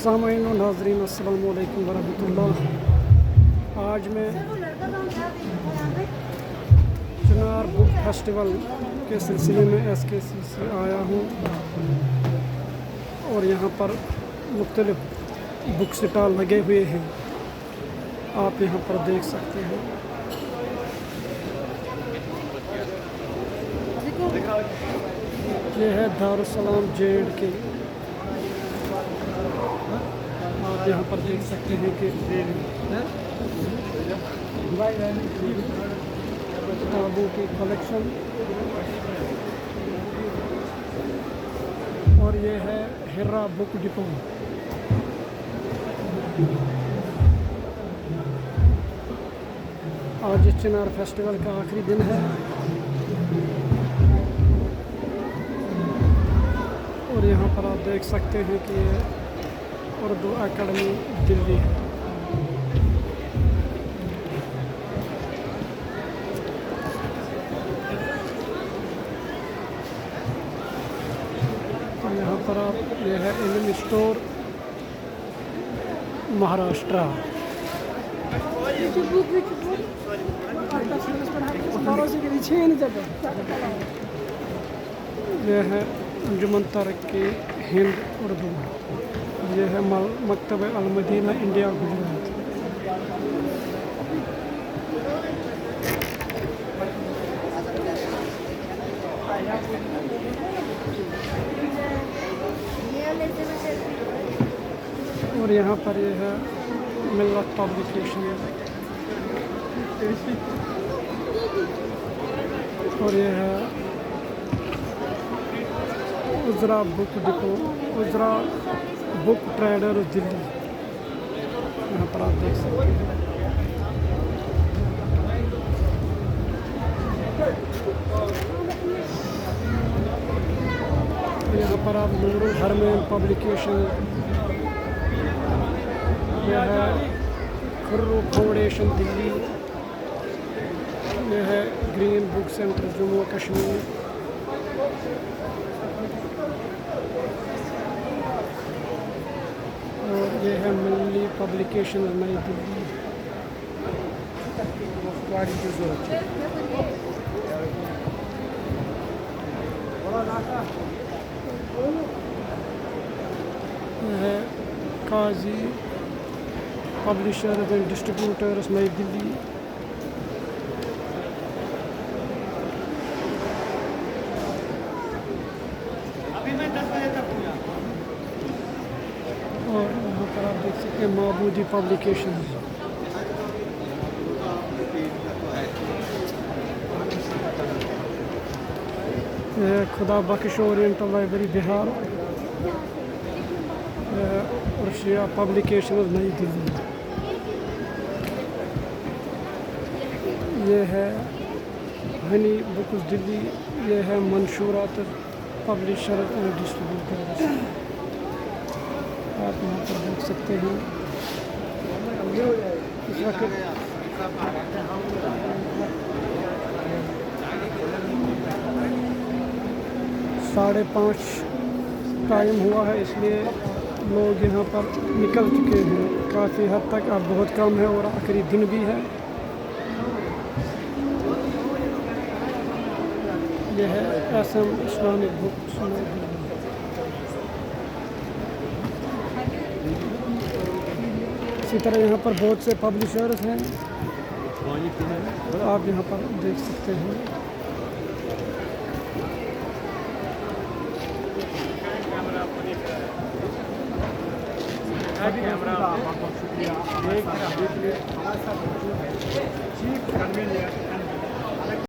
सामईन और नाज़रीन अस्सलाम वालेकुम वरहमतुल्लाह। आज मैं चिनार बुक फेस्टिवल के सिलसिले में SKC से आया हूँ और यहाँ पर मुख्तलिफ बुक स्टॉल लगे हुए हैं, आप यहाँ पर देख सकते हैं। ये है दारुस्सलाम JNK। आप यहाँ पर देख सकते हैं कि किताबों की कलेक्शन, और ये है हिर्रा बुक डिपो। आज चिनार फेस्टिवल का आखिरी दिन है और यहाँ पर आप देख सकते हैं कि ये उर्दू एकेडमी दिल्ली है। तो यहाँ पर आप ये है इल्म स्टोर महाराष्ट्र। ये है अंजुमन तरक्की हिंद उर्दू। ये है मकतब अल-मदीना इंडिया गुजरात। और यहाँ पर ये है मिल्लत पब्लिकेशन, और ये है Uzra book depot, Uzra book trader Delhi. यहाँ पर आप देख सकते हैं। यहाँ पर आप नूरुल हरमैन पब्लिकेशन, यह है खुर्रू फाउंडेशन दिल्ली, यह है green book centre Jammu Kashmir, और ये है मिल्ली पब्लिकेशन नई दिल्ली। यह है काजी पब्लिशर्स एंड डिस्ट्रीब्यूटर्स नई दिल्ली। और यहाँ पर आप देख सकते हैं महबूदी पब्लिकेशन। यह खुदा बख्श ओरिएंटल लाइब्रेरी बिहार, और शिया पब्लिकेशन नई दिल्ली। ये है हनी बुक्स दिल्ली, ये है मंशूरात पब्लिशर एंड डिस्ट्रीब्यूटर्स। आप यहाँ पर देख सकते हैं। इस वक्त 5:30 टाइम हुआ है, इसलिए लोग यहाँ पर निकल चुके हैं काफ़ी हद तक। अब बहुत कम है और आखिरी दिन भी है। यह है SM इस्लामिक बुक्स। इसी तरह यहाँ पर बहुत से पब्लिशर्स हैं, आप यहाँ पर देख सकते हैं। शुक्रिया।